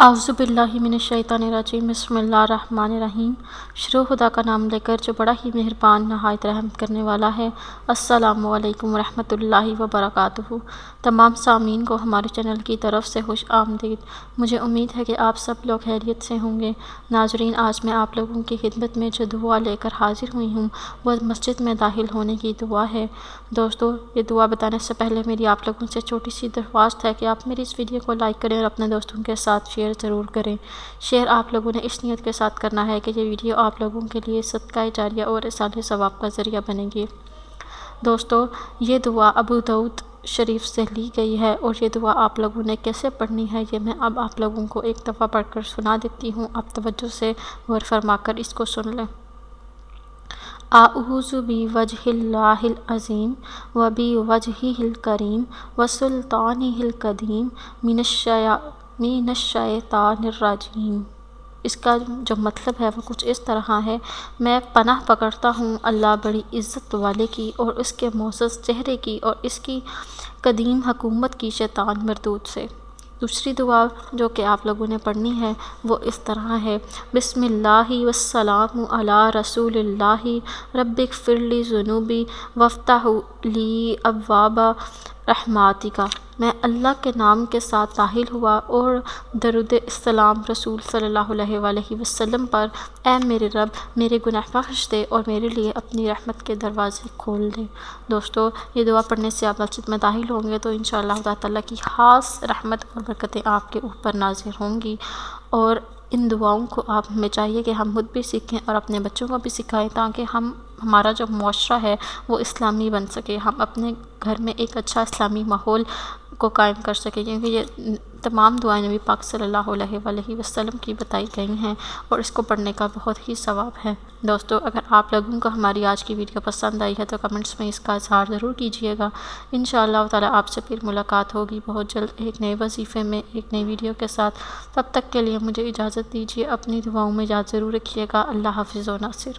اعوذ باللہ من الشیطان الرجیم بسم اللہ الرحمن الرحیم۔ شروع خدا کا نام لے کر جو بڑا ہی مہربان نہایت رحم کرنے والا ہے۔ السلام علیکم ورحمۃ اللہ وبرکاتہ۔ تمام سامعین کو ہمارے چینل کی طرف سے خوش آمدید۔ مجھے امید ہے کہ آپ سب لوگ خیریت سے ہوں گے۔ ناظرین، آج میں آپ لوگوں کی خدمت میں جو دعا لے کر حاضر ہوئی ہوں وہ مسجد میں داخل ہونے کی دعا ہے۔ دوستو، یہ دعا بتانے سے پہلے میری آپ لوگوں سے چھوٹی سی درخواست ہے کہ آپ میری اس ویڈیو کو لائک کریں اور اپنے دوستوں کے ساتھ شیئر ضرور کریں۔ شیئر آپ لوگوں نے اس نیت کے ساتھ کرنا ہے کہ یہ ویڈیو آپ لوگوں کے لیے صدقہ جاریہ اور ایصال ثواب کا ذریعہ بنے گی۔ دوستو، یہ دعا ابو داؤد شریف سے لی گئی ہے اور یہ دعا آپ لوگوں نے کیسے پڑھنی ہے یہ میں اب آپ لوگوں کو ایک دفعہ پڑھ کر سنا دیتی ہوں۔ آپ توجہ سے غور فرما کر اس کو سن لیں۔ اعوذ بوجہ اللہ العظیم وبوجہہ الکریم وسلطانہ القدیم من الشیطان الرجیم۔ اس کا جو مطلب ہے وہ کچھ اس طرح ہے: میں پناہ پکڑتا ہوں اللہ بڑی عزت والے کی اور اس کے معزز چہرے کی اور اس کی قدیم حکومت کی شیطان مردود سے۔ دوسری دعا جو کہ آپ لوگوں نے پڑھنی ہے وہ اس طرح ہے: بسم اللہ والسلام علی رسول اللہ رب اغفر لی ذنوبی وافتح لی ابواب رحمتک۔ میں اللہ کے نام کے ساتھ داخل ہوا اور درود السلام رسول صلی اللہ علیہ وآلہ وسلم پر۔ اے میرے رب، میرے گناہ بخش دے اور میرے لیے اپنی رحمت کے دروازے کھول دے۔ دوستو، یہ دعا پڑھنے سے آپ مسجد میں داخل ہوں گے تو انشاءاللہ تعالیٰ کی خاص رحمت اور برکتیں آپ کے اوپر نازل ہوں گی، اور ان دعاؤں کو آپ ہمیں چاہیے کہ ہم خود بھی سیکھیں اور اپنے بچوں کو بھی سکھائیں تاکہ ہمارا جو معاشرہ ہے وہ اسلامی بن سکے، ہم اپنے گھر میں ایک اچھا اسلامی ماحول کو قائم کر سکیں، کیونکہ یہ تمام دعائیں نبی پاک صلی اللہ علیہ وآلہ وسلم کی بتائی گئی ہیں اور اس کو پڑھنے کا بہت ہی ثواب ہے۔ دوستو، اگر آپ لوگوں کو ہماری آج کی ویڈیو پسند آئی ہے تو کمنٹس میں اس کا اظہار ضرور کیجیے گا۔ انشاءاللہ تعالیٰ آپ سے پھر ملاقات ہوگی بہت جلد ایک نئے وظیفے میں، ایک نئی ویڈیو کے ساتھ۔ تب تک کے لیے مجھے اجازت دیجیے، اپنی دعاؤں میں یاد ضرور رکھیے گا۔ اللہ حافظ و ناصر۔